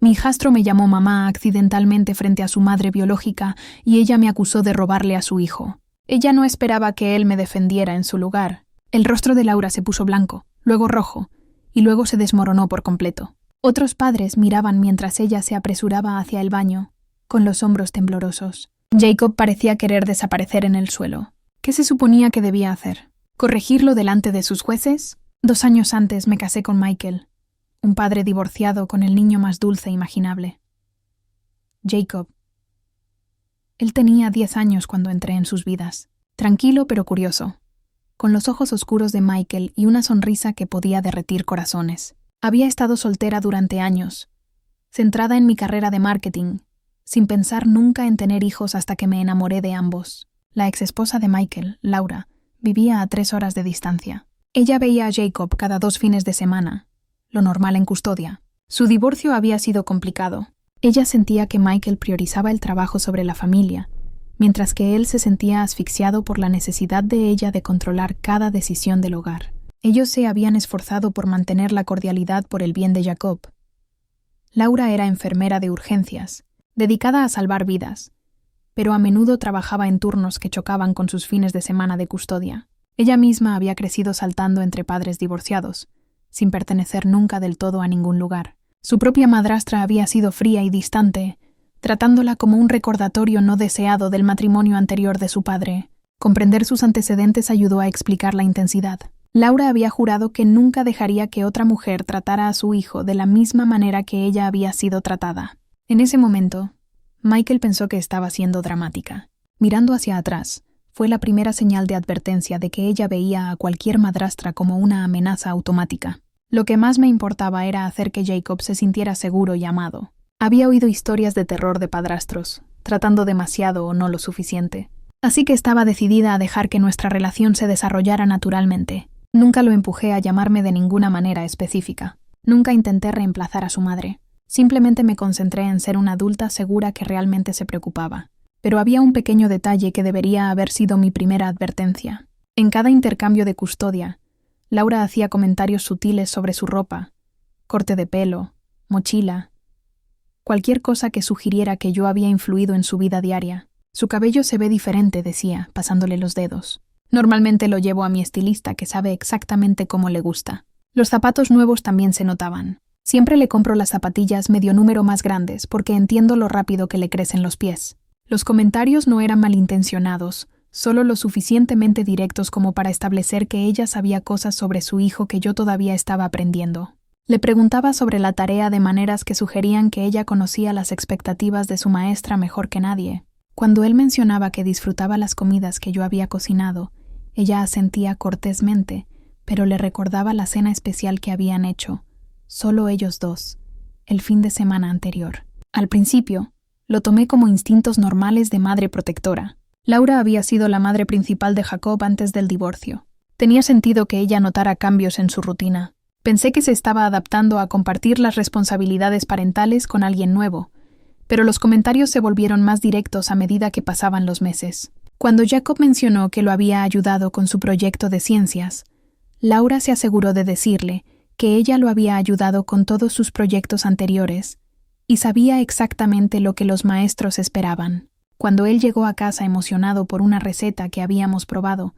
Mi hijastro me llamó mamá accidentalmente frente a su madre biológica y ella me acusó de robarle a su hijo. Ella no esperaba que él me defendiera en su lugar. El rostro de Laura se puso blanco, luego rojo, y luego se desmoronó por completo. Otros padres miraban mientras ella se apresuraba hacia el baño, con los hombros temblorosos. Jacob parecía querer desaparecer en el suelo. ¿Qué se suponía que debía hacer? ¿Corregirlo delante de sus jueces? 2 años antes me casé con Michael, un padre divorciado con el niño más dulce imaginable. Jacob. Él tenía 10 años cuando entré en sus vidas, tranquilo pero curioso, con los ojos oscuros de Michael y una sonrisa que podía derretir corazones. Había estado soltera durante años, centrada en mi carrera de marketing, sin pensar nunca en tener hijos hasta que me enamoré de ambos. La exesposa de Michael, Laura, vivía a 3 horas de distancia. Ella veía a Jacob cada 2 fines de semana, lo normal en custodia. Su divorcio había sido complicado. Ella sentía que Michael priorizaba el trabajo sobre la familia, mientras que él se sentía asfixiado por la necesidad de ella de controlar cada decisión del hogar. Ellos se habían esforzado por mantener la cordialidad por el bien de Jacob. Laura era enfermera de urgencias, dedicada a salvar vidas, pero a menudo trabajaba en turnos que chocaban con sus fines de semana de custodia. Ella misma había crecido saltando entre padres divorciados, sin pertenecer nunca del todo a ningún lugar. Su propia madrastra había sido fría y distante, tratándola como un recordatorio no deseado del matrimonio anterior de su padre. Comprender sus antecedentes ayudó a explicar la intensidad. Laura había jurado que nunca dejaría que otra mujer tratara a su hijo de la misma manera que ella había sido tratada. En ese momento, Michael pensó que estaba siendo dramática. Mirando hacia atrás, fue la primera señal de advertencia de que ella veía a cualquier madrastra como una amenaza automática. Lo que más me importaba era hacer que Jacob se sintiera seguro y amado. Había oído historias de terror de padrastros, tratando demasiado o no lo suficiente. Así que estaba decidida a dejar que nuestra relación se desarrollara naturalmente. Nunca lo empujé a llamarme de ninguna manera específica. Nunca intenté reemplazar a su madre. Simplemente me concentré en ser una adulta segura que realmente se preocupaba. Pero había un pequeño detalle que debería haber sido mi primera advertencia. En cada intercambio de custodia, Laura hacía comentarios sutiles sobre su ropa, corte de pelo, mochila, cualquier cosa que sugiriera que yo había influido en su vida diaria. Su cabello se ve diferente, decía, pasándole los dedos. Normalmente lo llevo a mi estilista, que sabe exactamente cómo le gusta. Los zapatos nuevos también se notaban. Siempre le compro las zapatillas medio número más grandes porque entiendo lo rápido que le crecen los pies. Los comentarios no eran malintencionados, solo lo suficientemente directos como para establecer que ella sabía cosas sobre su hijo que yo todavía estaba aprendiendo. Le preguntaba sobre la tarea de maneras que sugerían que ella conocía las expectativas de su maestra mejor que nadie. Cuando él mencionaba que disfrutaba las comidas que yo había cocinado, ella asentía cortésmente, pero le recordaba la cena especial que habían hecho, solo ellos dos, el fin de semana anterior. Al principio, lo tomé como instintos normales de madre protectora. Laura había sido la madre principal de Jacob antes del divorcio. Tenía sentido que ella notara cambios en su rutina. Pensé que se estaba adaptando a compartir las responsabilidades parentales con alguien nuevo, pero los comentarios se volvieron más directos a medida que pasaban los meses. Cuando Jacob mencionó que lo había ayudado con su proyecto de ciencias, Laura se aseguró de decirle que ella lo había ayudado con todos sus proyectos anteriores y sabía exactamente lo que los maestros esperaban. Cuando él llegó a casa emocionado por una receta que habíamos probado,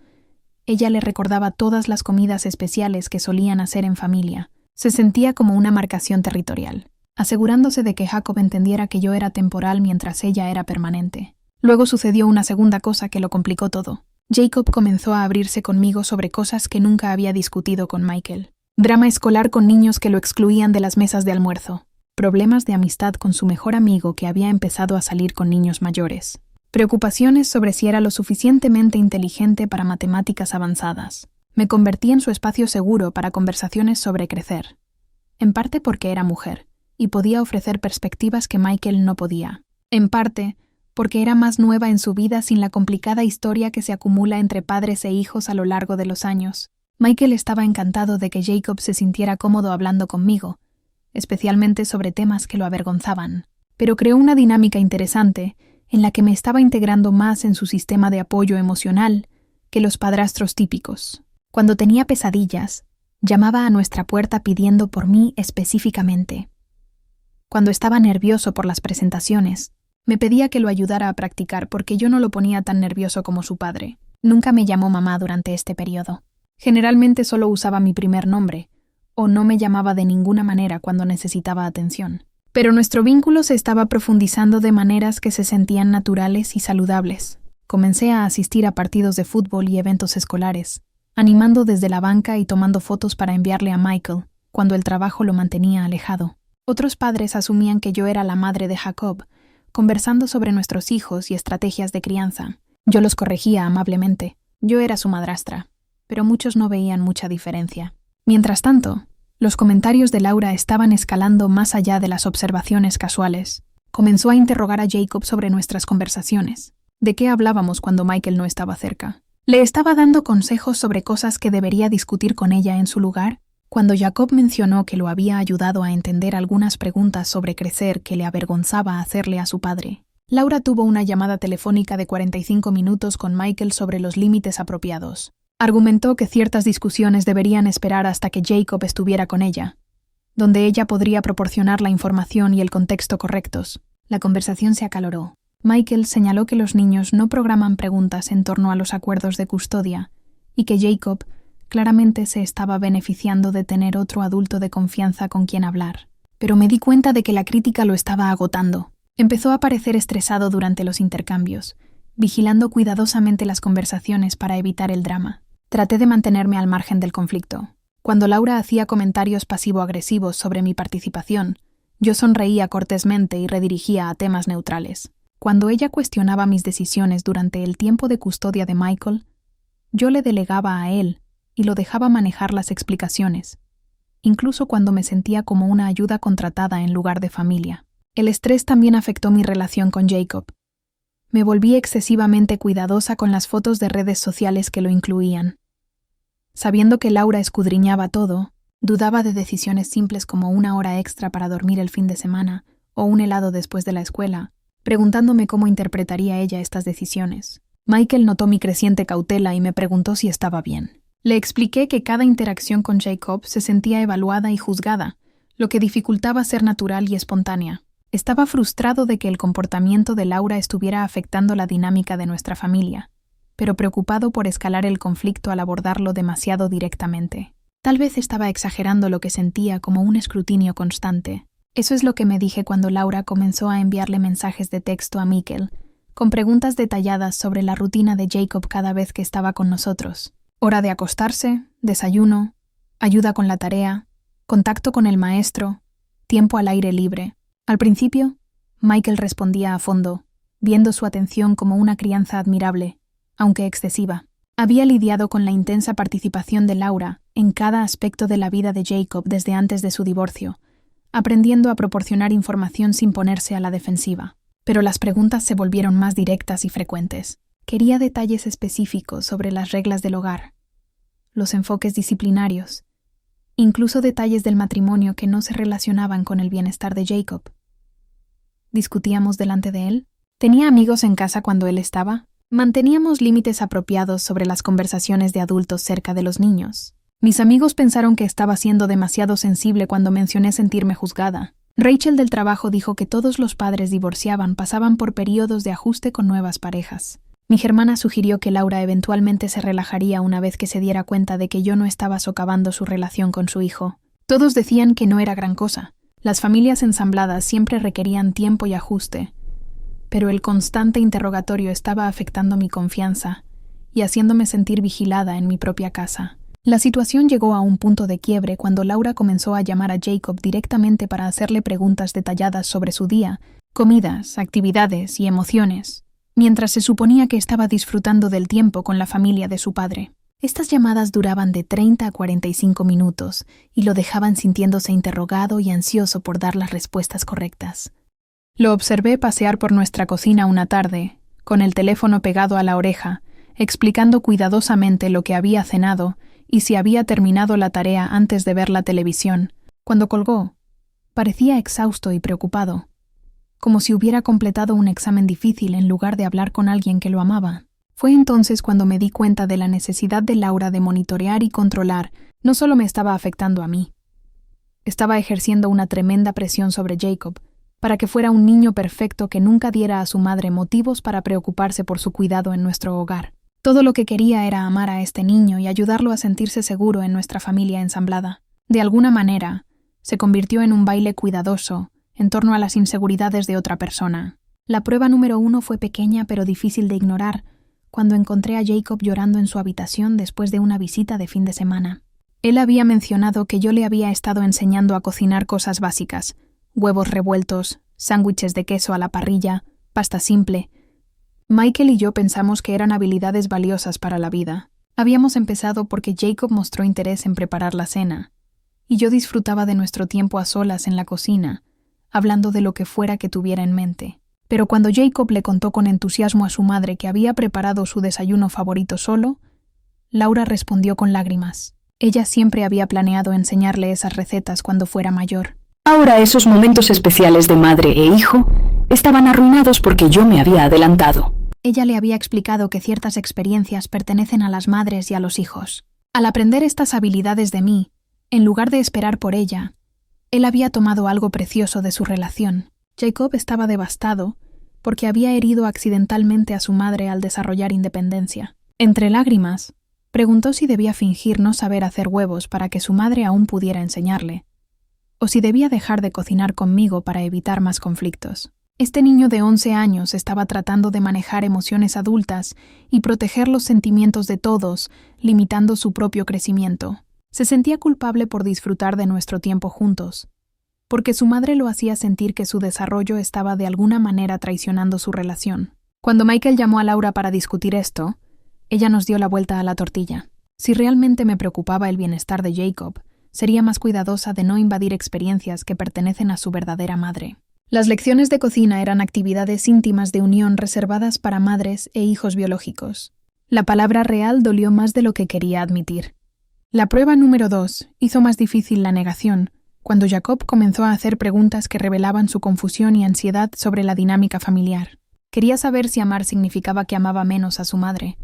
ella le recordaba todas las comidas especiales que solían hacer en familia. Se sentía como una marcación territorial, asegurándose de que Jacob entendiera que yo era temporal mientras ella era permanente. Luego sucedió una segunda cosa que lo complicó todo. Jacob comenzó a abrirse conmigo sobre cosas que nunca había discutido con Michael. Drama escolar con niños que lo excluían de las mesas de almuerzo. Problemas de amistad con su mejor amigo que había empezado a salir con niños mayores. Preocupaciones sobre si era lo suficientemente inteligente para matemáticas avanzadas. Me convertí en su espacio seguro para conversaciones sobre crecer. En parte porque era mujer, y podía ofrecer perspectivas que Michael no podía. En parte porque era más nueva en su vida sin la complicada historia que se acumula entre padres e hijos a lo largo de los años. Michael estaba encantado de que Jacob se sintiera cómodo hablando conmigo, especialmente sobre temas que lo avergonzaban. Pero creó una dinámica interesante en la que me estaba integrando más en su sistema de apoyo emocional que los padrastros típicos. Cuando tenía pesadillas, llamaba a nuestra puerta pidiendo por mí específicamente. Cuando estaba nervioso por las presentaciones, me pedía que lo ayudara a practicar porque yo no lo ponía tan nervioso como su padre. Nunca me llamó mamá durante este periodo. Generalmente solo usaba mi primer nombre, o no me llamaba de ninguna manera cuando necesitaba atención. Pero nuestro vínculo se estaba profundizando de maneras que se sentían naturales y saludables. Comencé a asistir a partidos de fútbol y eventos escolares, animando desde la banca y tomando fotos para enviarle a Michael, cuando el trabajo lo mantenía alejado. Otros padres asumían que yo era la madre de Jacob, conversando sobre nuestros hijos y estrategias de crianza. Yo los corregía amablemente. Yo era su madrastra, pero muchos no veían mucha diferencia. Mientras tanto, los comentarios de Laura estaban escalando más allá de las observaciones casuales. Comenzó a interrogar a Jacob sobre nuestras conversaciones. ¿De qué hablábamos cuando Michael no estaba cerca? ¿Le estaba dando consejos sobre cosas que debería discutir con ella en su lugar? Cuando Jacob mencionó que lo había ayudado a entender algunas preguntas sobre crecer que le avergonzaba hacerle a su padre, Laura tuvo una llamada telefónica de 45 minutos con Michael sobre los límites apropiados. Argumentó que ciertas discusiones deberían esperar hasta que Jacob estuviera con ella, donde ella podría proporcionar la información y el contexto correctos. La conversación se acaloró. Michael señaló que los niños no programan preguntas en torno a los acuerdos de custodia y que Jacob claramente se estaba beneficiando de tener otro adulto de confianza con quien hablar. Pero me di cuenta de que la crítica lo estaba agotando. Empezó a parecer estresado durante los intercambios, vigilando cuidadosamente las conversaciones para evitar el drama. Traté de mantenerme al margen del conflicto. Cuando Laura hacía comentarios pasivo-agresivos sobre mi participación, yo sonreía cortésmente y redirigía a temas neutrales. Cuando ella cuestionaba mis decisiones durante el tiempo de custodia de Michael, yo le delegaba a él y lo dejaba manejar las explicaciones, incluso cuando me sentía como una ayuda contratada en lugar de familia. El estrés también afectó mi relación con Jacob. Me volví excesivamente cuidadosa con las fotos de redes sociales que lo incluían. Sabiendo que Laura escudriñaba todo, dudaba de decisiones simples como una hora extra para dormir el fin de semana o un helado después de la escuela, preguntándome cómo interpretaría ella estas decisiones. Michael notó mi creciente cautela y me preguntó si estaba bien. Le expliqué que cada interacción con Jacob se sentía evaluada y juzgada, lo que dificultaba ser natural y espontánea. Estaba frustrado de que el comportamiento de Laura estuviera afectando la dinámica de nuestra familia, pero preocupado por escalar el conflicto al abordarlo demasiado directamente. Tal vez estaba exagerando lo que sentía como un escrutinio constante. Eso es lo que me dije cuando Laura comenzó a enviarle mensajes de texto a Michael, con preguntas detalladas sobre la rutina de Jacob cada vez que estaba con nosotros. Hora de acostarse, desayuno, ayuda con la tarea, contacto con el maestro, tiempo al aire libre. Al principio, Michael respondía a fondo, viendo su atención como una crianza admirable, aunque excesiva. Había lidiado con la intensa participación de Laura en cada aspecto de la vida de Jacob desde antes de su divorcio, aprendiendo a proporcionar información sin ponerse a la defensiva. Pero las preguntas se volvieron más directas y frecuentes. Quería detalles específicos sobre las reglas del hogar, los enfoques disciplinarios, incluso detalles del matrimonio que no se relacionaban con el bienestar de Jacob. ¿Discutíamos delante de él? ¿Tenía amigos en casa cuando él estaba? Manteníamos límites apropiados sobre las conversaciones de adultos cerca de los niños. Mis amigos pensaron que estaba siendo demasiado sensible cuando mencioné sentirme juzgada. Rachel del trabajo dijo que todos los padres divorciaban pasaban por periodos de ajuste con nuevas parejas. Mi hermana sugirió que Laura eventualmente se relajaría una vez que se diera cuenta de que yo no estaba socavando su relación con su hijo. Todos decían que no era gran cosa. Las familias ensambladas siempre requerían tiempo y ajuste, pero el constante interrogatorio estaba afectando mi confianza y haciéndome sentir vigilada en mi propia casa. La situación llegó a un punto de quiebre cuando Laura comenzó a llamar a Jacob directamente para hacerle preguntas detalladas sobre su día, comidas, actividades y emociones, mientras se suponía que estaba disfrutando del tiempo con la familia de su padre. Estas llamadas duraban de 30 a 45 minutos y lo dejaban sintiéndose interrogado y ansioso por dar las respuestas correctas. Lo observé pasear por nuestra cocina una tarde, con el teléfono pegado a la oreja, explicando cuidadosamente lo que había cenado y si había terminado la tarea antes de ver la televisión. Cuando colgó, parecía exhausto y preocupado, como si hubiera completado un examen difícil en lugar de hablar con alguien que lo amaba. Fue entonces cuando me di cuenta de la necesidad de Laura de monitorear y controlar. No solo me estaba afectando a mí, estaba ejerciendo una tremenda presión sobre Jacob, para que fuera un niño perfecto que nunca diera a su madre motivos para preocuparse por su cuidado en nuestro hogar. Todo lo que quería era amar a este niño y ayudarlo a sentirse seguro en nuestra familia ensamblada. De alguna manera, se convirtió en un baile cuidadoso en torno a las inseguridades de otra persona. La prueba número 1 fue pequeña pero difícil de ignorar cuando encontré a Jacob llorando en su habitación después de una visita de fin de semana. Él había mencionado que yo le había estado enseñando a cocinar cosas básicas: huevos revueltos, sándwiches de queso a la parrilla, pasta simple. Michael y yo pensamos que eran habilidades valiosas para la vida. Habíamos empezado porque Jacob mostró interés en preparar la cena, y yo disfrutaba de nuestro tiempo a solas en la cocina, hablando de lo que fuera que tuviera en mente. Pero cuando Jacob le contó con entusiasmo a su madre que había preparado su desayuno favorito solo, Laura respondió con lágrimas. Ella siempre había planeado enseñarle esas recetas cuando fuera mayor. Ahora esos momentos especiales de madre e hijo estaban arruinados porque yo me había adelantado. Ella le había explicado que ciertas experiencias pertenecen a las madres y a los hijos. Al aprender estas habilidades de mí, en lugar de esperar por ella, él había tomado algo precioso de su relación. Jacob estaba devastado porque había herido accidentalmente a su madre al desarrollar independencia. Entre lágrimas, preguntó si debía fingir no saber hacer huevos para que su madre aún pudiera enseñarle, o si debía dejar de cocinar conmigo para evitar más conflictos. Este niño de 11 años estaba tratando de manejar emociones adultas y proteger los sentimientos de todos, limitando su propio crecimiento. Se sentía culpable por disfrutar de nuestro tiempo juntos, porque su madre lo hacía sentir que su desarrollo estaba de alguna manera traicionando su relación. Cuando Michael llamó a Laura para discutir esto, ella nos dio la vuelta a la tortilla. Si realmente me preocupaba el bienestar de Jacob, sería más cuidadosa de no invadir experiencias que pertenecen a su verdadera madre. Las lecciones de cocina eran actividades íntimas de unión reservadas para madres e hijos biológicos. La palabra real dolió más de lo que quería admitir. La prueba número 2 hizo más difícil la negación, cuando Jacob comenzó a hacer preguntas que revelaban su confusión y ansiedad sobre la dinámica familiar. Quería saber si amar significaba que amaba menos a su madre,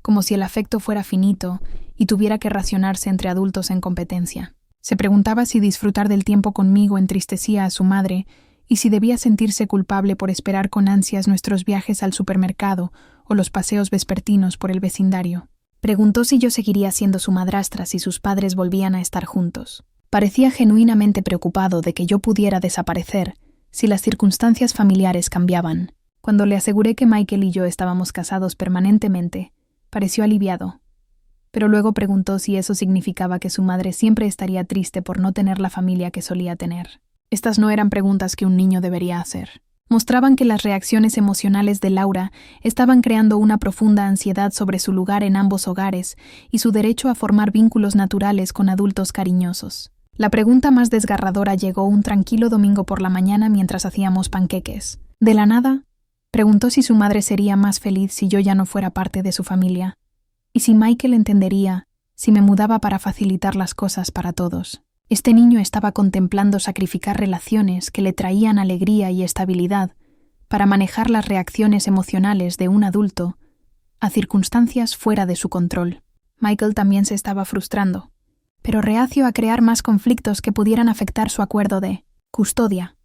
como si el afecto fuera finito y tuviera que racionarse entre adultos en competencia. Se preguntaba si disfrutar del tiempo conmigo entristecía a su madre y si debía sentirse culpable por esperar con ansias nuestros viajes al supermercado o los paseos vespertinos por el vecindario. Preguntó si yo seguiría siendo su madrastra si sus padres volvían a estar juntos. Parecía genuinamente preocupado de que yo pudiera desaparecer si las circunstancias familiares cambiaban. Cuando le aseguré que Michael y yo estábamos casados permanentemente, pareció aliviado. Pero luego preguntó si eso significaba que su madre siempre estaría triste por no tener la familia que solía tener. Estas no eran preguntas que un niño debería hacer. Mostraban que las reacciones emocionales de Laura estaban creando una profunda ansiedad sobre su lugar en ambos hogares y su derecho a formar vínculos naturales con adultos cariñosos. La pregunta más desgarradora llegó un tranquilo domingo por la mañana mientras hacíamos panqueques. De la nada, preguntó si su madre sería más feliz si yo ya no fuera parte de su familia, y si Michael entendería si me mudaba para facilitar las cosas para todos. Este niño estaba contemplando sacrificar relaciones que le traían alegría y estabilidad para manejar las reacciones emocionales de un adulto a circunstancias fuera de su control. Michael también se estaba frustrando, pero reacio a crear más conflictos que pudieran afectar su acuerdo de custodia.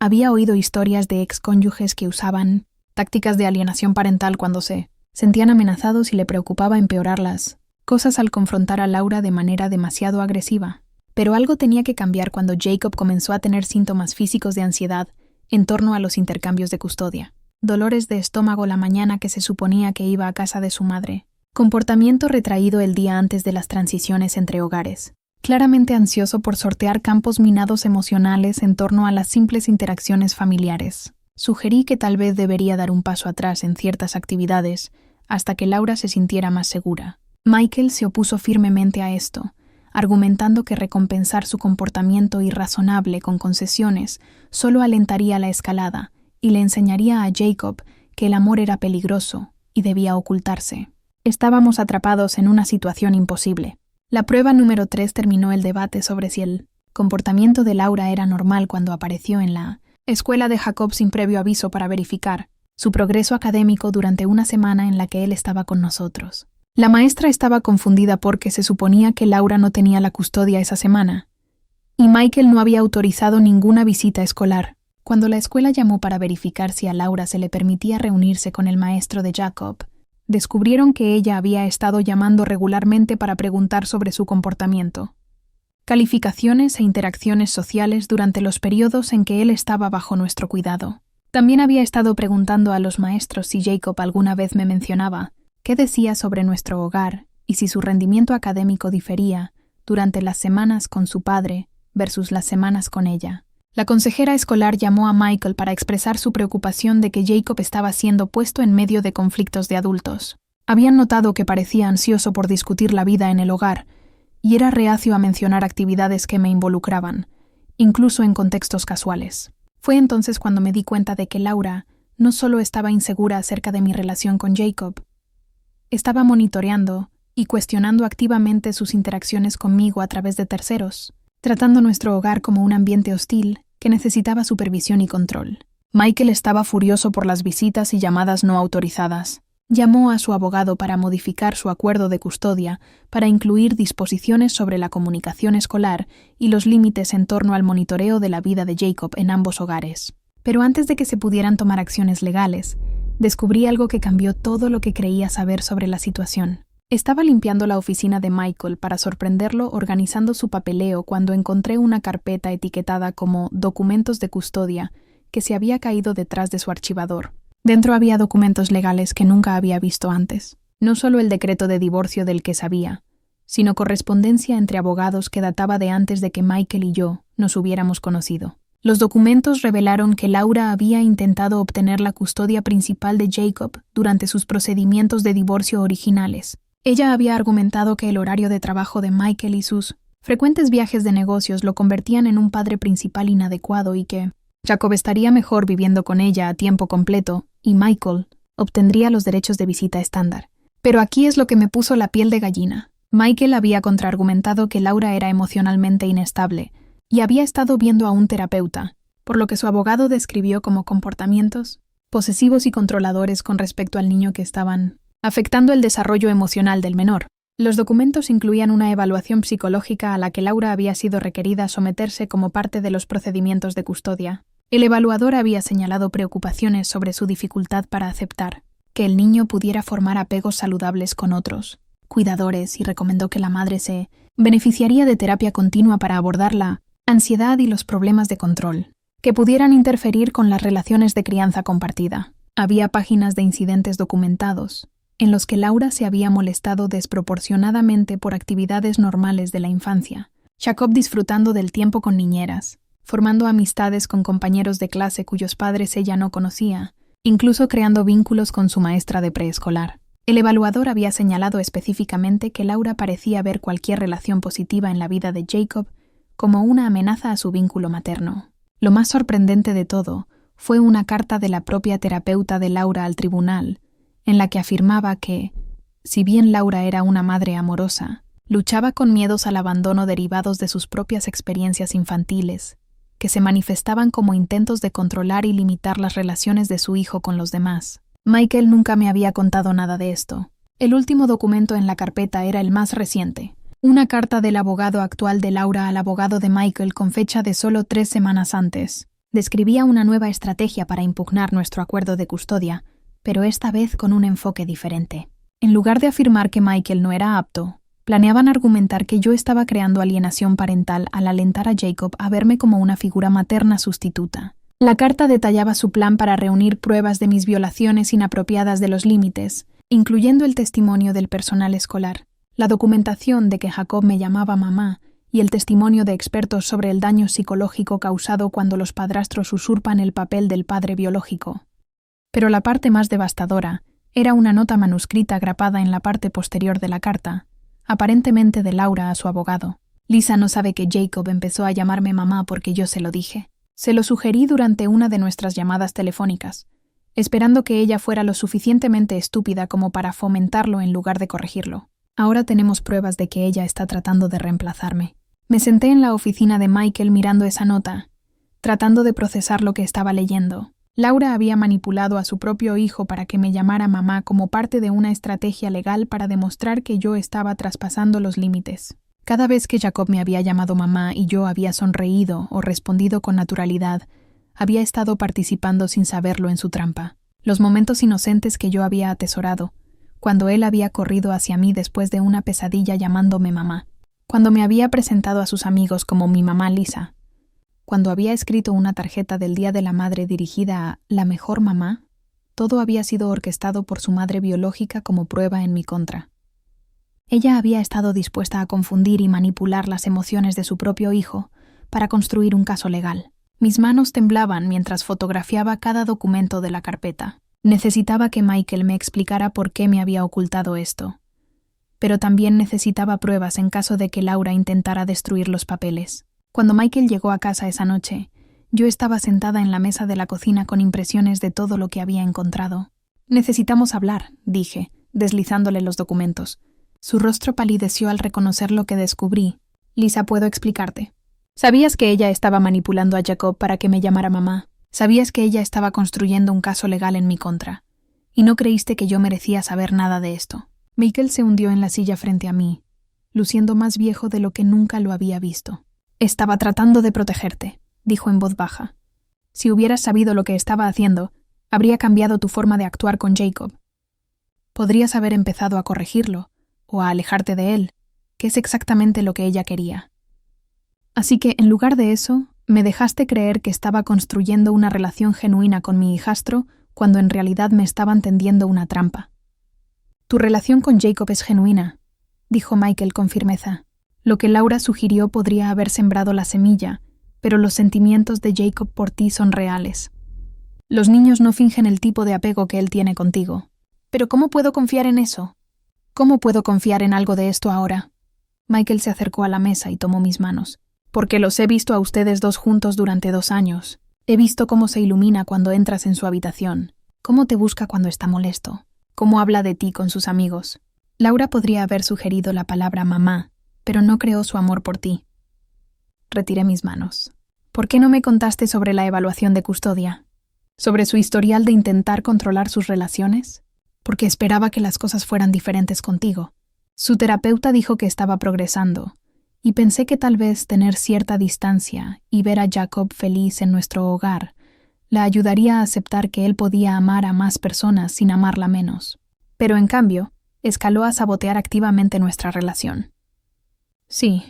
Había oído historias de excónyuges que usaban tácticas de alienación parental cuando se sentían amenazados y le preocupaba empeorar las cosas al confrontar a Laura de manera demasiado agresiva. Pero algo tenía que cambiar cuando Jacob comenzó a tener síntomas físicos de ansiedad en torno a los intercambios de custodia. Dolores de estómago la mañana que se suponía que iba a casa de su madre. Comportamiento retraído el día antes de las transiciones entre hogares. Claramente ansioso por sortear campos minados emocionales en torno a las simples interacciones familiares. Sugerí que tal vez debería dar un paso atrás en ciertas actividades hasta que Laura se sintiera más segura. Michael se opuso firmemente a esto, argumentando que recompensar su comportamiento irrazonable con concesiones solo alentaría la escalada y le enseñaría a Jacob que el amor era peligroso y debía ocultarse. Estábamos atrapados en una situación imposible. La prueba número 3 terminó el debate sobre si el comportamiento de Laura era normal cuando apareció en la escuela de Jacob sin previo aviso para verificar su progreso académico durante una semana en la que él estaba con nosotros. La maestra estaba confundida porque se suponía que Laura no tenía la custodia esa semana, y Michael no había autorizado ninguna visita escolar. Cuando la escuela llamó para verificar si a Laura se le permitía reunirse con el maestro de Jacob, descubrieron que ella había estado llamando regularmente para preguntar sobre su comportamiento, calificaciones e interacciones sociales durante los periodos en que él estaba bajo nuestro cuidado. También había estado preguntando a los maestros si Jacob alguna vez me mencionaba qué decía sobre nuestro hogar y si su rendimiento académico difería durante las semanas con su padre versus las semanas con ella. La consejera escolar llamó a Michael para expresar su preocupación de que Jacob estaba siendo puesto en medio de conflictos de adultos. Habían notado que parecía ansioso por discutir la vida en el hogar y era reacio a mencionar actividades que me involucraban, incluso en contextos casuales. Fue entonces cuando me di cuenta de que Laura no solo estaba insegura acerca de mi relación con Jacob, estaba monitoreando y cuestionando activamente sus interacciones conmigo a través de terceros, tratando nuestro hogar como un ambiente hostil que necesitaba supervisión y control. Michael estaba furioso por las visitas y llamadas no autorizadas. Llamó a su abogado para modificar su acuerdo de custodia para incluir disposiciones sobre la comunicación escolar y los límites en torno al monitoreo de la vida de Jacob en ambos hogares. Pero antes de que se pudieran tomar acciones legales, descubrí algo que cambió todo lo que creía saber sobre la situación. Estaba limpiando la oficina de Michael para sorprenderlo organizando su papeleo cuando encontré una carpeta etiquetada como documentos de custodia que se había caído detrás de su archivador. Dentro había documentos legales que nunca había visto antes. No solo el decreto de divorcio del que sabía, sino correspondencia entre abogados que databa de antes de que Michael y yo nos hubiéramos conocido. Los documentos revelaron que Laura había intentado obtener la custodia principal de Jacob durante sus procedimientos de divorcio originales. Ella había argumentado que el horario de trabajo de Michael y sus frecuentes viajes de negocios lo convertían en un padre principal inadecuado y que Jacob estaría mejor viviendo con ella a tiempo completo y Michael obtendría los derechos de visita estándar. Pero aquí es lo que me puso la piel de gallina. Michael había contraargumentado que Laura era emocionalmente inestable y había estado viendo a un terapeuta, por lo que su abogado describió como comportamientos posesivos y controladores con respecto al niño que estaban afectando el desarrollo emocional del menor. Los documentos incluían una evaluación psicológica a la que Laura había sido requerida someterse como parte de los procedimientos de custodia. El evaluador había señalado preocupaciones sobre su dificultad para aceptar que el niño pudiera formar apegos saludables con otros cuidadores y recomendó que la madre se beneficiaría de terapia continua para abordar la ansiedad y los problemas de control que pudieran interferir con las relaciones de crianza compartida. Había páginas de incidentes documentados en los que Laura se había molestado desproporcionadamente por actividades normales de la infancia, Jacob disfrutando del tiempo con niñeras, formando amistades con compañeros de clase cuyos padres ella no conocía, incluso creando vínculos con su maestra de preescolar. El evaluador había señalado específicamente que Laura parecía ver cualquier relación positiva en la vida de Jacob como una amenaza a su vínculo materno. Lo más sorprendente de todo fue una carta de la propia terapeuta de Laura al tribunal, en la que afirmaba que, si bien Laura era una madre amorosa, luchaba con miedos al abandono derivados de sus propias experiencias infantiles, que se manifestaban como intentos de controlar y limitar las relaciones de su hijo con los demás. Michael nunca me había contado nada de esto. El último documento en la carpeta era el más reciente, una carta del abogado actual de Laura al abogado de Michael con fecha de solo 3 semanas antes. Describía una nueva estrategia para impugnar nuestro acuerdo de custodia, pero esta vez con un enfoque diferente. En lugar de afirmar que Michael no era apto, planeaban argumentar que yo estaba creando alienación parental al alentar a Jacob a verme como una figura materna sustituta. La carta detallaba su plan para reunir pruebas de mis violaciones inapropiadas de los límites, incluyendo el testimonio del personal escolar, la documentación de que Jacob me llamaba mamá y el testimonio de expertos sobre el daño psicológico causado cuando los padrastros usurpan el papel del padre biológico. Pero la parte más devastadora era una nota manuscrita grapada en la parte posterior de la carta, aparentemente de Laura a su abogado. Lisa no sabe que Jacob empezó a llamarme mamá porque yo se lo dije. Se lo sugerí durante una de nuestras llamadas telefónicas, esperando que ella fuera lo suficientemente estúpida como para fomentarlo en lugar de corregirlo. Ahora tenemos pruebas de que ella está tratando de reemplazarme. Me senté en la oficina de Michael mirando esa nota, tratando de procesar lo que estaba leyendo. Laura había manipulado a su propio hijo para que me llamara mamá como parte de una estrategia legal para demostrar que yo estaba traspasando los límites. Cada vez que Jacob me había llamado mamá y yo había sonreído o respondido con naturalidad, había estado participando sin saberlo en su trampa. Los momentos inocentes que yo había atesorado, cuando él había corrido hacia mí después de una pesadilla llamándome mamá, cuando me había presentado a sus amigos como mi mamá Lisa, cuando había escrito una tarjeta del Día de la Madre dirigida a la mejor mamá, todo había sido orquestado por su madre biológica como prueba en mi contra. Ella había estado dispuesta a confundir y manipular las emociones de su propio hijo para construir un caso legal. Mis manos temblaban mientras fotografiaba cada documento de la carpeta. Necesitaba que Michael me explicara por qué me había ocultado esto. Pero también necesitaba pruebas en caso de que Laura intentara destruir los papeles. Cuando Michael llegó a casa esa noche, yo estaba sentada en la mesa de la cocina con impresiones de todo lo que había encontrado. «Necesitamos hablar», dije, deslizándole los documentos. Su rostro palideció al reconocer lo que descubrí. «Lisa, puedo explicarte. Sabías que ella estaba manipulando a Jacob para que me llamara mamá. Sabías que ella estaba construyendo un caso legal en mi contra. Y no creíste que yo merecía saber nada de esto». Michael se hundió en la silla frente a mí, luciendo más viejo de lo que nunca lo había visto. «Estaba tratando de protegerte», dijo en voz baja. «Si hubieras sabido lo que estaba haciendo, habría cambiado tu forma de actuar con Jacob. Podrías haber empezado a corregirlo, o a alejarte de él, que es exactamente lo que ella quería. Así que, en lugar de eso, me dejaste creer que estaba construyendo una relación genuina con mi hijastro cuando en realidad me estaban tendiendo una trampa. Tu relación con Jacob es genuina», dijo Michael con firmeza. «Lo que Laura sugirió podría haber sembrado la semilla, pero los sentimientos de Jacob por ti son reales. Los niños no fingen el tipo de apego que él tiene contigo. ¿Pero cómo puedo confiar en eso? ¿Cómo puedo confiar en algo de esto ahora?» Michael se acercó a la mesa y tomó mis manos. «Porque los he visto a ustedes dos juntos durante 2 años. He visto cómo se ilumina cuando entras en su habitación, cómo te busca cuando está molesto, cómo habla de ti con sus amigos. Laura podría haber sugerido la palabra mamá, pero no creó su amor por ti». Retiré mis manos. «¿Por qué no me contaste sobre la evaluación de custodia? ¿Sobre su historial de intentar controlar sus relaciones? Porque esperaba que las cosas fueran diferentes contigo. Su terapeuta dijo que estaba progresando, y pensé que tal vez tener cierta distancia y ver a Jacob feliz en nuestro hogar la ayudaría a aceptar que él podía amar a más personas sin amarla menos. Pero en cambio, escaló a sabotear activamente nuestra relación». «Sí,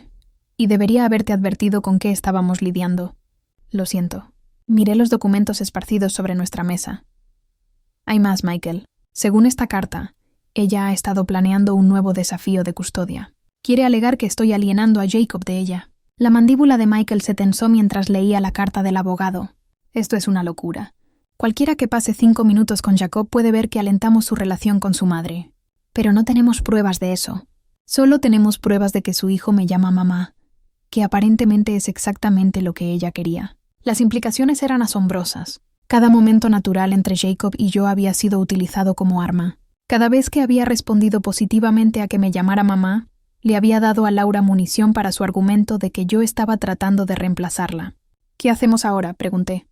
y debería haberte advertido con qué estábamos lidiando. Lo siento». Miré los documentos esparcidos sobre nuestra mesa. «Hay más, Michael. Según esta carta, ella ha estado planeando un nuevo desafío de custodia. Quiere alegar que estoy alienando a Jacob de ella». La mandíbula de Michael se tensó mientras leía la carta del abogado. «Esto es una locura. Cualquiera que pase 5 minutos con Jacob puede ver que alentamos su relación con su madre. Pero no tenemos pruebas de eso. Solo tenemos pruebas de que su hijo me llama mamá, que aparentemente es exactamente lo que ella quería». Las implicaciones eran asombrosas. Cada momento natural entre Jacob y yo había sido utilizado como arma. Cada vez que había respondido positivamente a que me llamara mamá, le había dado a Laura munición para su argumento de que yo estaba tratando de reemplazarla. «¿Qué hacemos ahora?», pregunté.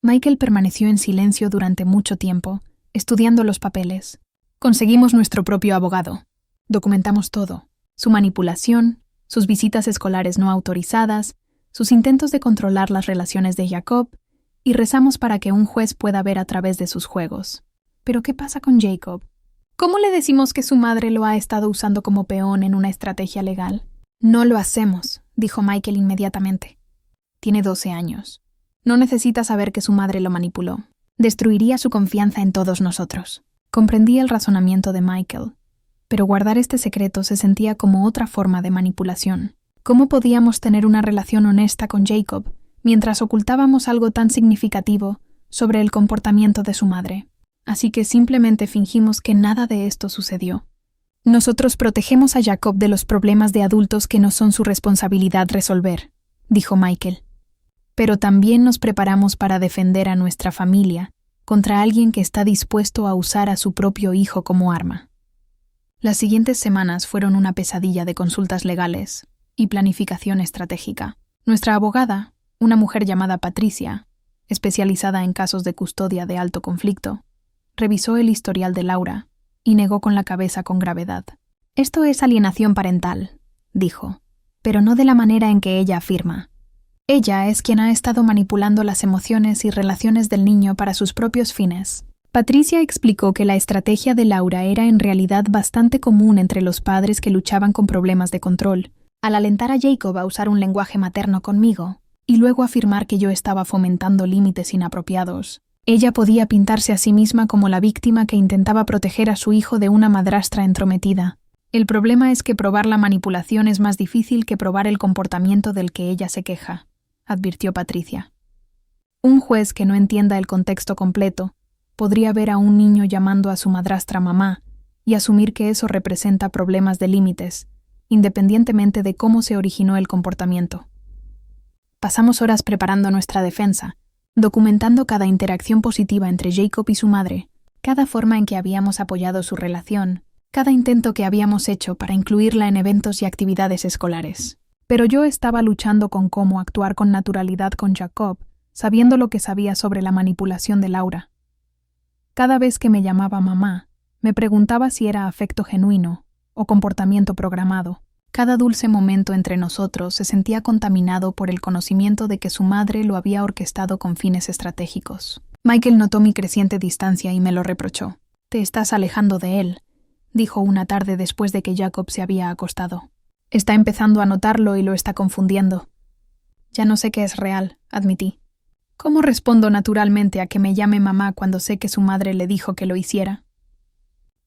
Michael permaneció en silencio durante mucho tiempo, estudiando los papeles. «Conseguimos nuestro propio abogado. Documentamos todo. Su manipulación, sus visitas escolares no autorizadas, sus intentos de controlar las relaciones de Jacob, y rezamos para que un juez pueda ver a través de sus juegos. Pero ¿qué pasa con Jacob? ¿Cómo le decimos que su madre lo ha estado usando como peón en una estrategia legal?» «No lo hacemos», dijo Michael inmediatamente. «Tiene 12 años. No necesita saber que su madre lo manipuló. Destruiría su confianza en todos nosotros». Comprendí el razonamiento de Michael, pero guardar este secreto se sentía como otra forma de manipulación. ¿Cómo podíamos tener una relación honesta con Jacob mientras ocultábamos algo tan significativo sobre el comportamiento de su madre? Así que simplemente fingimos que nada de esto sucedió. «Nosotros protegemos a Jacob de los problemas de adultos que no son su responsabilidad resolver», dijo Michael. «Pero también nos preparamos para defender a nuestra familia contra alguien que está dispuesto a usar a su propio hijo como arma». Las siguientes semanas fueron una pesadilla de consultas legales y planificación estratégica. Nuestra abogada, una mujer llamada Patricia, especializada en casos de custodia de alto conflicto, revisó el historial de Laura y negó con la cabeza con gravedad. «Esto es alienación parental», dijo, «pero no de la manera en que ella afirma. Ella es quien ha estado manipulando las emociones y relaciones del niño para sus propios fines. Patricia explicó que la estrategia de Laura era en realidad bastante común entre los padres que luchaban con problemas de control, al alentar a Jacob a usar un lenguaje materno conmigo, y luego afirmar que yo estaba fomentando límites inapropiados. Ella podía pintarse a sí misma como la víctima que intentaba proteger a su hijo de una madrastra entrometida. El problema es que probar la manipulación es más difícil que probar el comportamiento del que ella se queja, advirtió Patricia. Un juez que no entienda el contexto completo podría ver a un niño llamando a su madrastra mamá y asumir que eso representa problemas de límites, independientemente de cómo se originó el comportamiento. Pasamos horas preparando nuestra defensa, documentando cada interacción positiva entre Jacob y su madre, cada forma en que habíamos apoyado su relación, cada intento que habíamos hecho para incluirla en eventos y actividades escolares. Pero yo estaba luchando con cómo actuar con naturalidad con Jacob, sabiendo lo que sabía sobre la manipulación de Laura. Cada vez que me llamaba mamá, me preguntaba si era afecto genuino o comportamiento programado. Cada dulce momento entre nosotros se sentía contaminado por el conocimiento de que su madre lo había orquestado con fines estratégicos. Michael notó mi creciente distancia y me lo reprochó. «Te estás alejando de él», dijo una tarde después de que Jacob se había acostado. «Está empezando a notarlo y lo está confundiendo». «Ya no sé qué es real», admití. «¿Cómo respondo naturalmente a que me llame mamá cuando sé que su madre le dijo que lo hiciera?»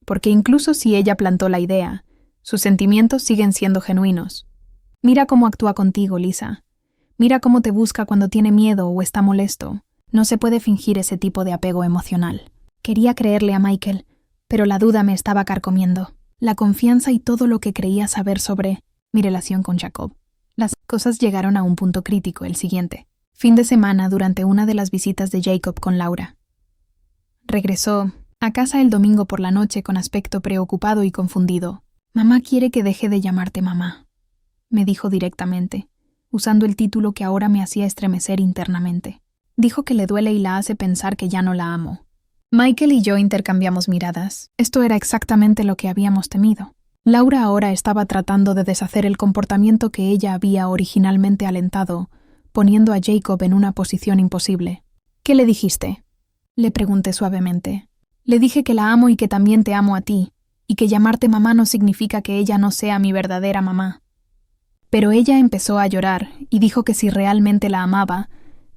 Porque incluso si ella plantó la idea, sus sentimientos siguen siendo genuinos. Mira cómo actúa contigo, Lisa. Mira cómo te busca cuando tiene miedo o está molesto. No se puede fingir ese tipo de apego emocional. Quería creerle a Michael, pero la duda me estaba carcomiendo. La confianza y todo lo que creía saber sobre mi relación con Jacob. Las cosas llegaron a un punto crítico el siguiente. Fin de semana durante una de las visitas de Jacob con Laura. Regresó a casa el domingo por la noche con aspecto preocupado y confundido. «Mamá quiere que deje de llamarte mamá», me dijo directamente, usando el título que ahora me hacía estremecer internamente. Dijo que le duele y la hace pensar que ya no la amo. Michael y yo intercambiamos miradas. Esto era exactamente lo que habíamos temido. Laura ahora estaba tratando de deshacer el comportamiento que ella había originalmente alentado, poniendo a Jacob en una posición imposible. «¿Qué le dijiste?», le pregunté suavemente. «Le dije que la amo y que también te amo a ti, y que llamarte mamá no significa que ella no sea mi verdadera mamá». Pero ella empezó a llorar y dijo que si realmente la amaba,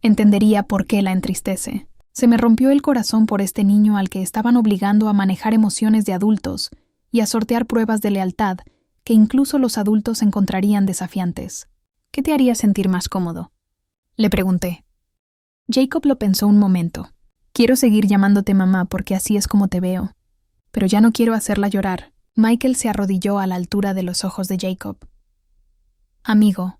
entendería por qué la entristece. Se me rompió el corazón por este niño al que estaban obligando a manejar emociones de adultos y a sortear pruebas de lealtad que incluso los adultos encontrarían desafiantes. «¿Qué te haría sentir más cómodo?», le pregunté. Jacob lo pensó un momento. «Quiero seguir llamándote mamá porque así es como te veo. Pero ya no quiero hacerla llorar». Michael se arrodilló a la altura de los ojos de Jacob. «Amigo,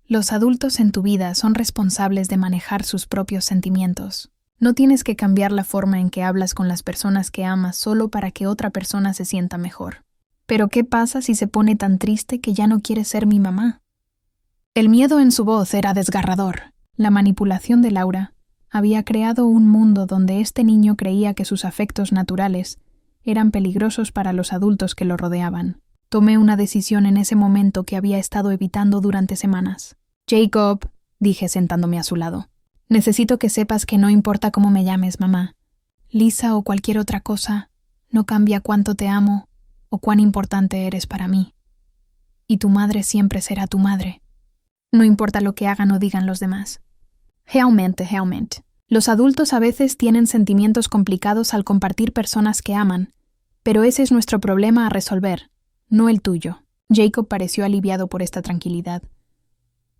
los adultos en tu vida son responsables de manejar sus propios sentimientos. No tienes que cambiar la forma en que hablas con las personas que amas solo para que otra persona se sienta mejor. Pero ¿qué pasa si se pone tan triste que ya no quiere ser mi mamá?». El miedo en su voz era desgarrador. La manipulación de Laura había creado un mundo donde este niño creía que sus afectos naturales eran peligrosos para los adultos que lo rodeaban. Tomé una decisión en ese momento que había estado evitando durante semanas. «Jacob», dije sentándome a su lado, «necesito que sepas que no importa cómo me llames, mamá. Lisa o cualquier otra cosa, no cambia cuánto te amo o cuán importante eres para mí. Y tu madre siempre será tu madre. No importa lo que hagan o digan los demás». Realmente. Los adultos a veces tienen sentimientos complicados al compartir personas que aman, pero ese es nuestro problema a resolver, no el tuyo. Jacob pareció aliviado por esta tranquilidad,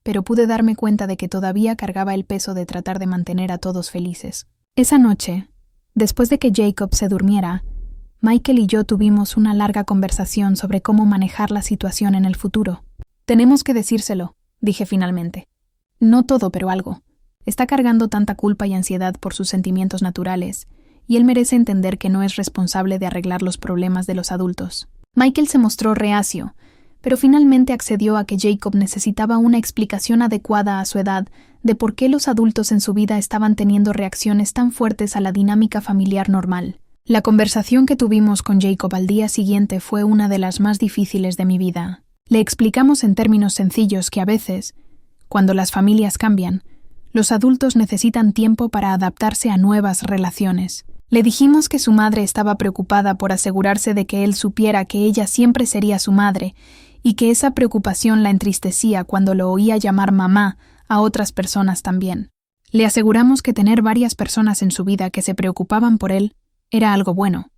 pero pude darme cuenta de que todavía cargaba el peso de tratar de mantener a todos felices. Esa noche, después de que Jacob se durmiera, Michael y yo tuvimos una larga conversación sobre cómo manejar la situación en el futuro. «Tenemos que decírselo», dije finalmente. «No todo, pero algo. Está cargando tanta culpa y ansiedad por sus sentimientos naturales, y él merece entender que no es responsable de arreglar los problemas de los adultos». Michael se mostró reacio, pero finalmente accedió a que Jacob necesitaba una explicación adecuada a su edad de por qué los adultos en su vida estaban teniendo reacciones tan fuertes a la dinámica familiar normal. La conversación que tuvimos con Jacob al día siguiente fue una de las más difíciles de mi vida. Le explicamos en términos sencillos que a veces, Cuando las familias cambian, los adultos necesitan tiempo para adaptarse a nuevas relaciones. Le dijimos que su madre estaba preocupada por asegurarse de que él supiera que ella siempre sería su madre y que esa preocupación la entristecía cuando lo oía llamar mamá a otras personas también. Le aseguramos que tener varias personas en su vida que se preocupaban por él era algo bueno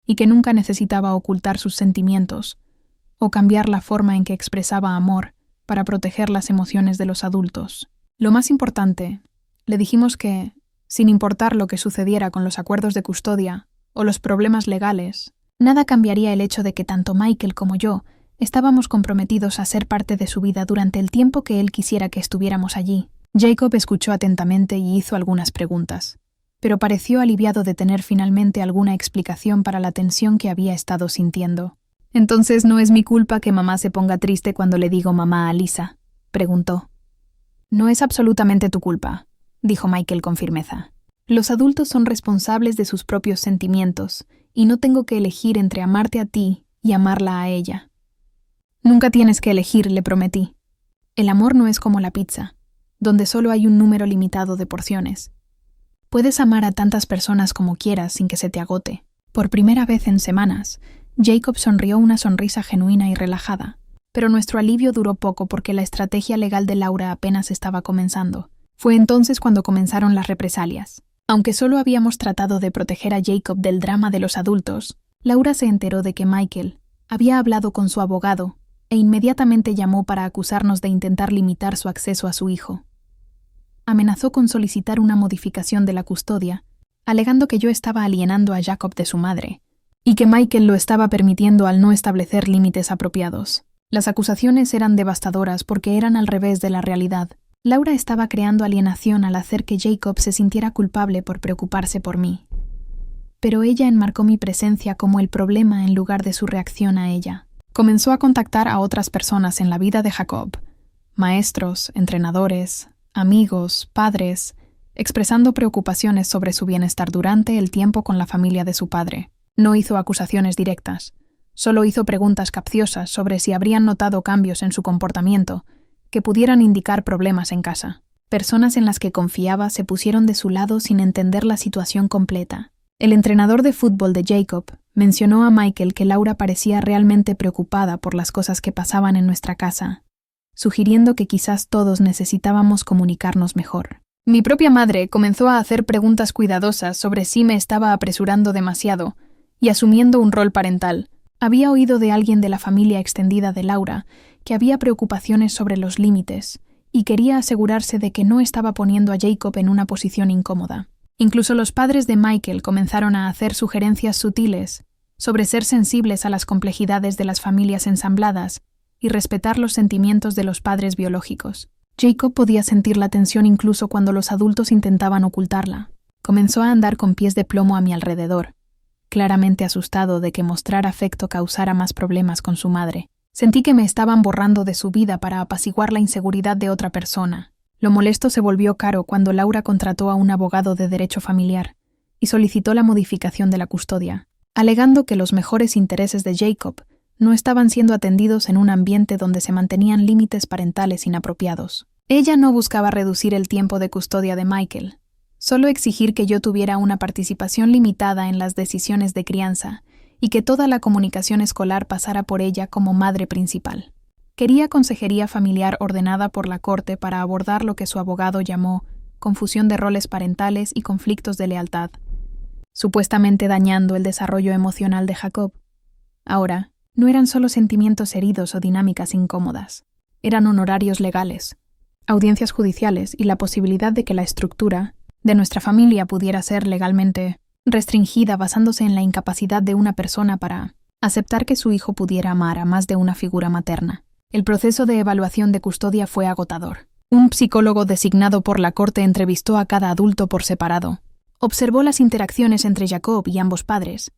y que nunca necesitaba ocultar sus sentimientos o cambiar la forma en que expresaba amor para proteger las emociones de los adultos. Lo más importante, le dijimos que, sin importar lo que sucediera con los acuerdos de custodia o los problemas legales, nada cambiaría el hecho de que tanto Michael como yo estábamos comprometidos a ser parte de su vida durante el tiempo que él quisiera que estuviéramos allí. Jacob escuchó atentamente y hizo algunas preguntas, pero pareció aliviado de tener finalmente alguna explicación para la tensión que había estado sintiendo. «¿Entonces no es mi culpa que mamá se ponga triste cuando le digo mamá a Lisa?», preguntó. «No es absolutamente tu culpa», dijo Michael con firmeza. «Los adultos son responsables de sus propios sentimientos, y no tengo que elegir entre amarte a ti y amarla a ella». «Nunca tienes que elegir», le prometí. «El amor no es como la pizza, donde solo hay un número limitado de porciones. Puedes amar a tantas personas como quieras sin que se te agote». Por primera vez en semanas, Jacob sonrió una sonrisa genuina y relajada, pero nuestro alivio duró poco porque la estrategia legal de Laura apenas estaba comenzando. Fue entonces cuando comenzaron las represalias. Aunque solo habíamos tratado de proteger a Jacob del drama de los adultos, Laura se enteró de que Michael había hablado con su abogado e inmediatamente llamó para acusarnos de intentar limitar su acceso a su hijo. Amenazó con solicitar una modificación de la custodia, alegando que yo estaba alienando a Jacob de su madre, y que Michael lo estaba permitiendo al no establecer límites apropiados. Las acusaciones eran devastadoras porque eran al revés de la realidad. Laura estaba creando alienación al hacer que Jacob se sintiera culpable por preocuparse por mí. Pero ella enmarcó mi presencia como el problema en lugar de su reacción a ella. Comenzó a contactar a otras personas en la vida de Jacob, maestros, entrenadores, amigos, padres, expresando preocupaciones sobre su bienestar durante el tiempo con la familia de su padre. No hizo acusaciones directas, solo hizo preguntas capciosas sobre si habrían notado cambios en su comportamiento que pudieran indicar problemas en casa. Personas en las que confiaba se pusieron de su lado sin entender la situación completa. El entrenador de fútbol de Jacob mencionó a Michael que Laura parecía realmente preocupada por las cosas que pasaban en nuestra casa, sugiriendo que quizás todos necesitábamos comunicarnos mejor. Mi propia madre comenzó a hacer preguntas cuidadosas sobre si me estaba apresurando demasiado y asumiendo un rol parental. Había oído de alguien de la familia extendida de Laura que había preocupaciones sobre los límites y quería asegurarse de que no estaba poniendo a Jacob en una posición incómoda. Incluso los padres de Michael comenzaron a hacer sugerencias sutiles sobre ser sensibles a las complejidades de las familias ensambladas y respetar los sentimientos de los padres biológicos. Jacob podía sentir la tensión incluso cuando los adultos intentaban ocultarla. Comenzó a andar con pies de plomo a mi alrededor, claramente asustado de que mostrar afecto causara más problemas con su madre. Sentí que me estaban borrando de su vida para apaciguar la inseguridad de otra persona. Lo molesto se volvió caro cuando Laura contrató a un abogado de derecho familiar y solicitó la modificación de la custodia, alegando que los mejores intereses de Jacob no estaban siendo atendidos en un ambiente donde se mantenían límites parentales inapropiados. Ella no buscaba reducir el tiempo de custodia de Michael, solo exigir que yo tuviera una participación limitada en las decisiones de crianza y que toda la comunicación escolar pasara por ella como madre principal. Quería consejería familiar ordenada por la corte para abordar lo que su abogado llamó confusión de roles parentales y conflictos de lealtad, supuestamente dañando el desarrollo emocional de Jacob. Ahora, no eran solo sentimientos heridos o dinámicas incómodas, eran honorarios legales, audiencias judiciales y la posibilidad de que la estructura de nuestra familia pudiera ser legalmente restringida basándose en la incapacidad de una persona para aceptar que su hijo pudiera amar a más de una figura materna. El proceso de evaluación de custodia fue agotador. Un psicólogo designado por la corte entrevistó a cada adulto por separado, observó las interacciones entre Jacob y ambos padres,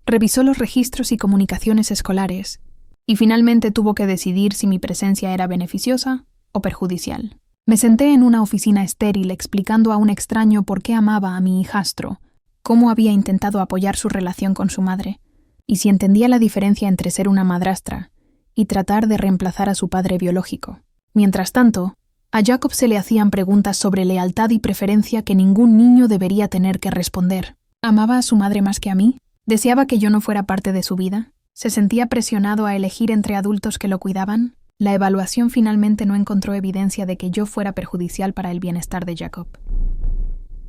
revisó los registros y comunicaciones escolares y finalmente tuvo que decidir si mi presencia era beneficiosa o perjudicial. Me senté en una oficina estéril explicando a un extraño por qué amaba a mi hijastro, cómo había intentado apoyar su relación con su madre, y si entendía la diferencia entre ser una madrastra y tratar de reemplazar a su padre biológico. Mientras tanto, A Jacob se le hacían preguntas sobre lealtad y preferencia que ningún niño debería tener que responder. ¿Amaba a su madre más que a mí? ¿Deseaba que yo no fuera parte de su vida? ¿Se sentía presionado a elegir entre adultos que lo cuidaban? La evaluación finalmente no encontró evidencia de que yo fuera perjudicial para el bienestar de Jacob.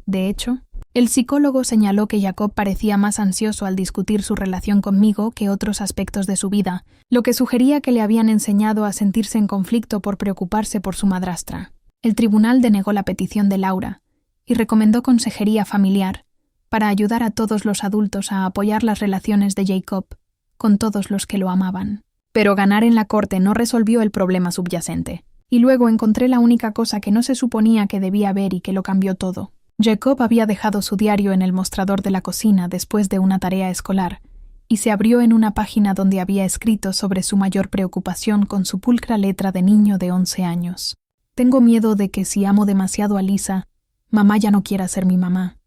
De hecho, el psicólogo señaló que Jacob parecía más ansioso al discutir su relación conmigo que otros aspectos de su vida, lo que sugería que le habían enseñado a sentirse en conflicto por preocuparse por su madrastra. El tribunal denegó la petición de Laura y recomendó consejería familiar para ayudar a todos los adultos a apoyar las relaciones de Jacob con todos los que lo amaban. Pero ganar en la corte no resolvió el problema subyacente. Y luego encontré la única cosa que no se suponía que debía ver y que lo cambió todo. Jacob había dejado su diario en el mostrador de la cocina después de una tarea escolar y se abrió en una página donde había escrito sobre su mayor preocupación con su pulcra letra de niño de 11 años. Tengo miedo de que si amo demasiado a Lisa, mamá ya no quiera ser mi mamá.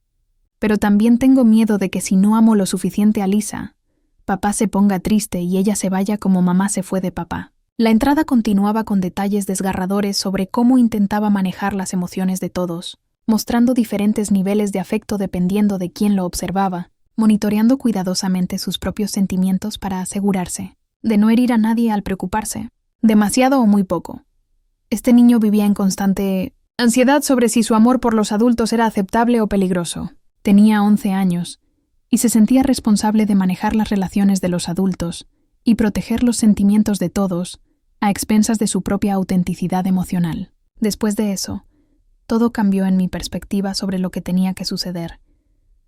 Pero también tengo miedo de que si no amo lo suficiente a Lisa, papá se ponga triste y ella se vaya como mamá se fue de papá. La entrada continuaba con detalles desgarradores sobre cómo intentaba manejar las emociones de todos, mostrando diferentes niveles de afecto dependiendo de quién lo observaba, monitoreando cuidadosamente sus propios sentimientos para asegurarse de no herir a nadie al preocuparse, demasiado o muy poco. Este niño vivía en constante ansiedad sobre si su amor por los adultos era aceptable o peligroso. Tenía 11 años y se sentía responsable de manejar las relaciones de los adultos y proteger los sentimientos de todos a expensas de su propia autenticidad emocional. Después de eso, todo cambió en mi perspectiva sobre lo que tenía que suceder,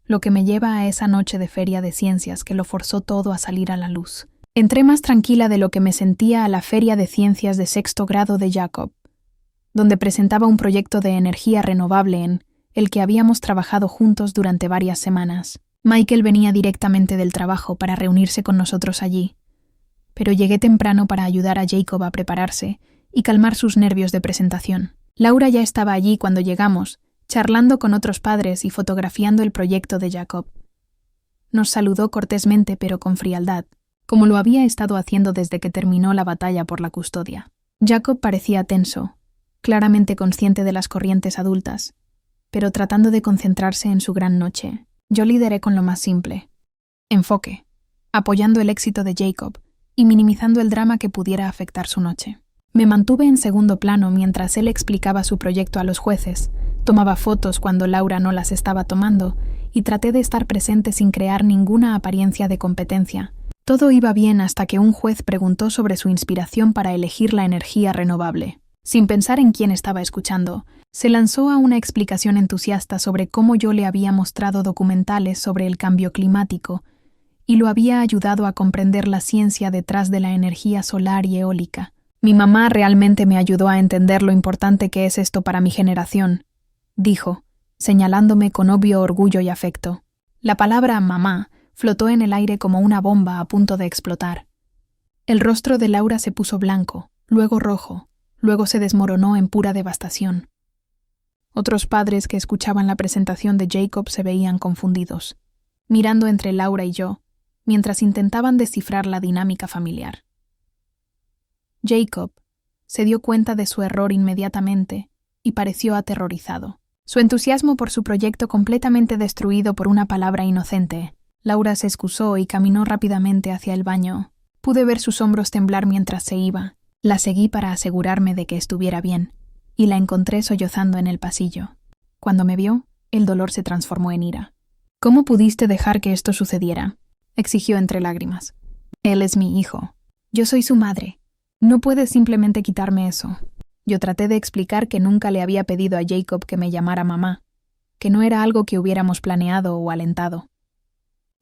lo que me lleva a esa noche de feria de ciencias que lo forzó todo a salir a la luz. Entré más tranquila de lo que me sentía a la feria de ciencias de 6º grado de Jacob, donde presentaba un proyecto de energía renovable en el que habíamos trabajado juntos durante varias semanas. Michael venía directamente del trabajo para reunirse con nosotros allí, pero llegué temprano para ayudar a Jacob a prepararse y calmar sus nervios de presentación. Laura ya estaba allí cuando llegamos, charlando con otros padres y fotografiando el proyecto de Jacob. Nos saludó cortésmente pero con frialdad, como lo había estado haciendo desde que terminó la batalla por la custodia. Jacob parecía tenso, claramente consciente de las corrientes adultas, pero tratando de concentrarse en su gran noche. Yo lideré con lo más simple: enfoque, apoyando el éxito de Jacob y minimizando el drama que pudiera afectar su noche. Me mantuve en segundo plano mientras él explicaba su proyecto a los jueces, tomaba fotos cuando Laura no las estaba tomando y traté de estar presente sin crear ninguna apariencia de competencia. Todo iba bien hasta que un juez preguntó sobre su inspiración para elegir la energía renovable. Sin pensar en quién estaba escuchando, se lanzó a una explicación entusiasta sobre cómo yo le había mostrado documentales sobre el cambio climático y lo había ayudado a comprender la ciencia detrás de la energía solar y eólica. Mi mamá realmente me ayudó a entender lo importante que es esto para mi generación, dijo, señalándome con obvio orgullo y afecto. La palabra mamá flotó en el aire como una bomba a punto de explotar. El rostro de Laura se puso blanco, luego rojo, luego se desmoronó en pura devastación. Otros padres que escuchaban la presentación de Jacob se veían confundidos, mirando entre Laura y yo, mientras intentaban descifrar la dinámica familiar. Jacob se dio cuenta de su error inmediatamente y pareció aterrorizado. Su entusiasmo por su proyecto completamente destruido por una palabra inocente. Laura se excusó y caminó rápidamente hacia el baño. Pude ver sus hombros temblar mientras se iba. La seguí para asegurarme de que estuviera bien, y la encontré sollozando en el pasillo. Cuando me vio, el dolor se transformó en ira. «¿Cómo pudiste dejar que esto sucediera?», exigió entre lágrimas. «Él es mi hijo. Yo soy su madre. No puedes simplemente quitarme eso». Yo traté de explicar que nunca le había pedido a Jacob que me llamara mamá, que no era algo que hubiéramos planeado o alentado.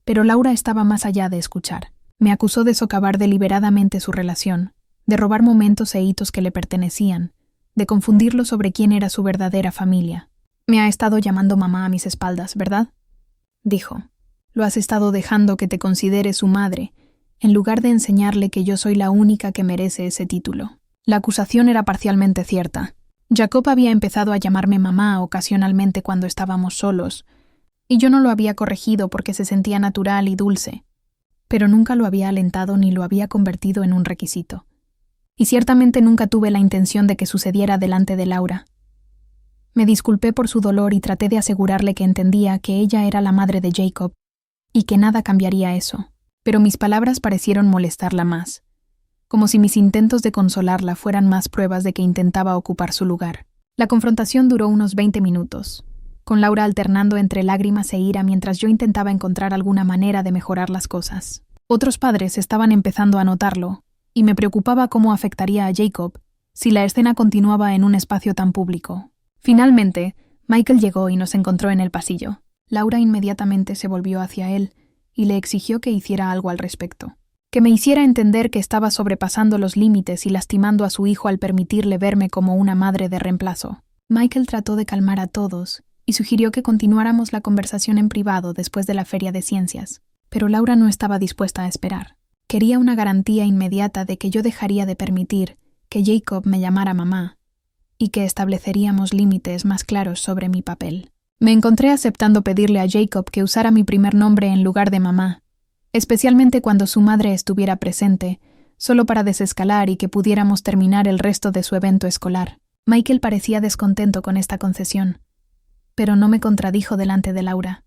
Pero Laura estaba más allá de escuchar. Me acusó de socavar deliberadamente su relación, de robar momentos e hitos que le pertenecían, de confundirlo sobre quién era su verdadera familia. «Me ha estado llamando mamá a mis espaldas, ¿verdad?», dijo. «Lo has estado dejando que te considere su madre, en lugar de enseñarle que yo soy la única que merece ese título». La acusación era parcialmente cierta. Jacob había empezado a llamarme mamá ocasionalmente cuando estábamos solos, y yo no lo había corregido porque se sentía natural y dulce, pero nunca lo había alentado ni lo había convertido en un requisito. y ciertamente nunca tuve la intención de que sucediera delante de Laura. Me disculpé por su dolor y traté de asegurarle que entendía que ella era la madre de Jacob y que nada cambiaría eso, pero mis palabras parecieron molestarla más, como si mis intentos de consolarla fueran más pruebas de que intentaba ocupar su lugar. La confrontación duró unos 20 minutos, con Laura alternando entre lágrimas e ira mientras yo intentaba encontrar alguna manera de mejorar las cosas. Otros padres estaban empezando a notarlo, y me preocupaba cómo afectaría a Jacob si la escena continuaba en un espacio tan público. Finalmente, Michael llegó y nos encontró en el pasillo. Laura inmediatamente se volvió hacia él y le exigió que hiciera algo al respecto. Que me hiciera entender que estaba sobrepasando los límites y lastimando a su hijo al permitirle verme como una madre de reemplazo. Michael trató de calmar a todos y sugirió que continuáramos la conversación en privado después de la feria de ciencias, pero Laura no estaba dispuesta a esperar. Quería una garantía inmediata de que yo dejaría de permitir que Jacob me llamara mamá y que estableceríamos límites más claros sobre mi papel. Me encontré aceptando pedirle a Jacob que usara mi primer nombre en lugar de mamá, especialmente cuando su madre estuviera presente, solo para desescalar y que pudiéramos terminar el resto de su evento escolar. Michael parecía descontento con esta concesión, pero no me contradijo delante de Laura.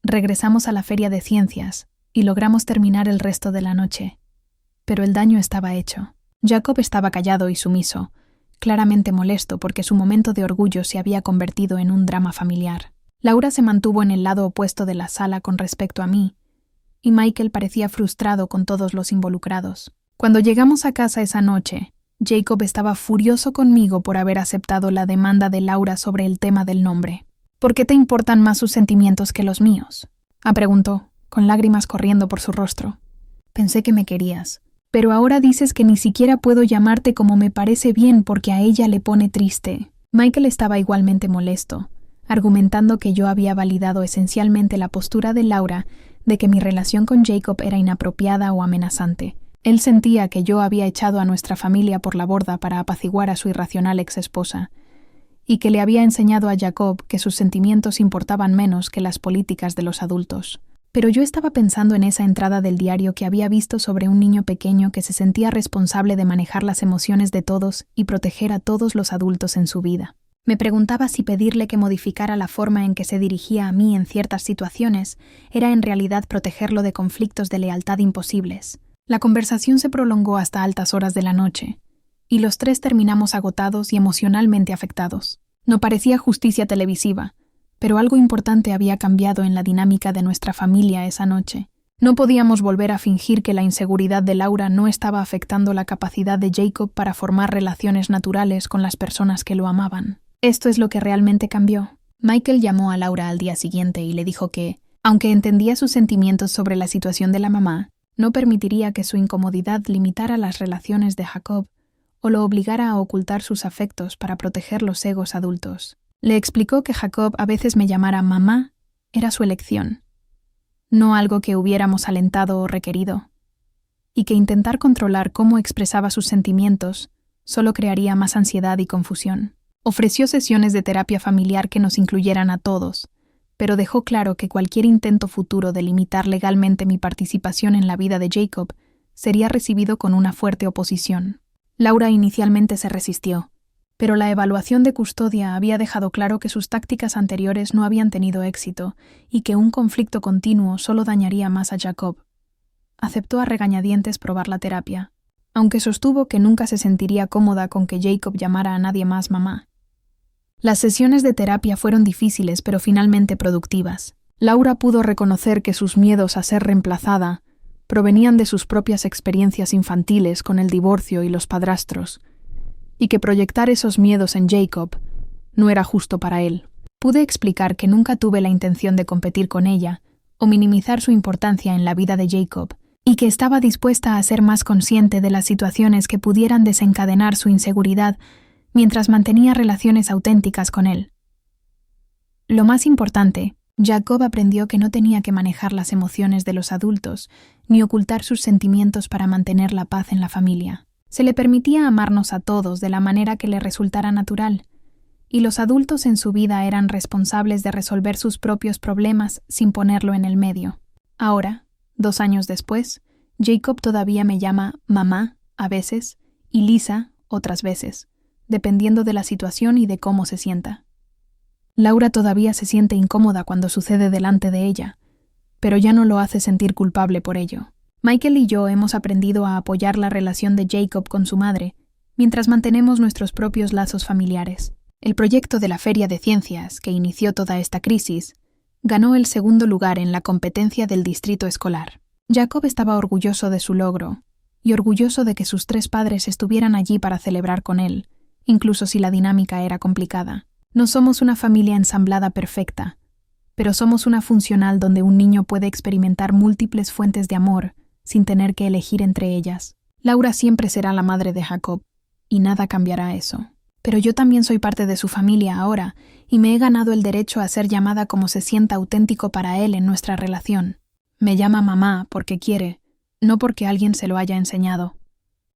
Regresamos a la feria de ciencias y logramos terminar el resto de la noche, pero el daño estaba hecho. Jacob estaba callado y sumiso, claramente molesto porque su momento de orgullo se había convertido en un drama familiar. Laura se mantuvo en el lado opuesto de la sala con respecto a mí, y Michael parecía frustrado con todos los involucrados. Cuando llegamos a casa esa noche, Jacob estaba furioso conmigo por haber aceptado la demanda de Laura sobre el tema del nombre. ¿Por qué te importan más sus sentimientos que los míos?, preguntó, con lágrimas corriendo por su rostro. Pensé que me querías, pero ahora dices que ni siquiera puedo llamarte como me parece bien porque a ella le pone triste. Michael estaba igualmente molesto, argumentando que yo había validado esencialmente la postura de Laura de que mi relación con Jacob era inapropiada o amenazante. Él sentía que yo había echado a nuestra familia por la borda para apaciguar a su irracional ex-esposa, y que le había enseñado a Jacob que sus sentimientos importaban menos que las políticas de los adultos. Pero yo estaba pensando en esa entrada del diario que había visto sobre un niño pequeño que se sentía responsable de manejar las emociones de todos y proteger a todos los adultos en su vida. Me preguntaba si pedirle que modificara la forma en que se dirigía a mí en ciertas situaciones era en realidad protegerlo de conflictos de lealtad imposibles. La conversación se prolongó hasta altas horas de la noche, y los tres terminamos agotados y emocionalmente afectados. No parecía justicia televisiva, pero algo importante había cambiado en la dinámica de nuestra familia esa noche. No podíamos volver a fingir que la inseguridad de Laura no estaba afectando la capacidad de Jacob para formar relaciones naturales con las personas que lo amaban. Esto es lo que realmente cambió. Michael llamó a Laura al día siguiente y le dijo que, aunque entendía sus sentimientos sobre la situación de la mamá, no permitiría que su incomodidad limitara las relaciones de Jacob o lo obligara a ocultar sus afectos para proteger los egos adultos. Le explicó que Jacob a veces me llamara mamá era su elección, no algo que hubiéramos alentado o requerido, y que intentar controlar cómo expresaba sus sentimientos solo crearía más ansiedad y confusión. Ofreció sesiones de terapia familiar que nos incluyeran a todos, pero dejó claro que cualquier intento futuro de limitar legalmente mi participación en la vida de Jacob sería recibido con una fuerte oposición. Laura inicialmente se resistió, pero la evaluación de custodia había dejado claro que sus tácticas anteriores no habían tenido éxito y que un conflicto continuo solo dañaría más a Jacob. Aceptó a regañadientes probar la terapia, aunque sostuvo que nunca se sentiría cómoda con que Jacob llamara a nadie más mamá. Las sesiones de terapia fueron difíciles pero finalmente productivas. Laura pudo reconocer que sus miedos a ser reemplazada provenían de sus propias experiencias infantiles con el divorcio y los padrastros, y que proyectar esos miedos en Jacob no era justo para él. Pude explicar que nunca tuve la intención de competir con ella o minimizar su importancia en la vida de Jacob, y que estaba dispuesta a ser más consciente de las situaciones que pudieran desencadenar su inseguridad mientras mantenía relaciones auténticas con él. Lo más importante, Jacob aprendió que no tenía que manejar las emociones de los adultos ni ocultar sus sentimientos para mantener la paz en la familia. Se le permitía amarnos a todos de la manera que le resultara natural, y los adultos en su vida eran responsables de resolver sus propios problemas sin ponerlo en el medio. Ahora, 2 años después, Jacob todavía me llama mamá a veces, y Lisa, otras veces, dependiendo de la situación y de cómo se sienta. Laura todavía se siente incómoda cuando sucede delante de ella, pero ya no lo hace sentir culpable por ello. Michael y yo hemos aprendido a apoyar la relación de Jacob con su madre, mientras mantenemos nuestros propios lazos familiares. El proyecto de la Feria de Ciencias, que inició toda esta crisis, ganó el segundo lugar en la competencia del distrito escolar. Jacob estaba orgulloso de su logro, y orgulloso de que sus 3 padres estuvieran allí para celebrar con él, incluso si la dinámica era complicada. No somos una familia ensamblada perfecta, pero somos una funcional donde un niño puede experimentar múltiples fuentes de amor sin tener que elegir entre ellas. Laura siempre será la madre de Jacob, y nada cambiará eso. Pero yo también soy parte de su familia ahora, y me he ganado el derecho a ser llamada como se sienta auténtico para él en nuestra relación. Me llama mamá porque quiere, no porque alguien se lo haya enseñado.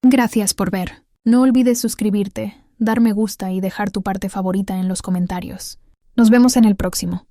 Gracias por ver. No olvides suscribirte, dar me gusta y dejar tu parte favorita en los comentarios. Nos vemos en el próximo.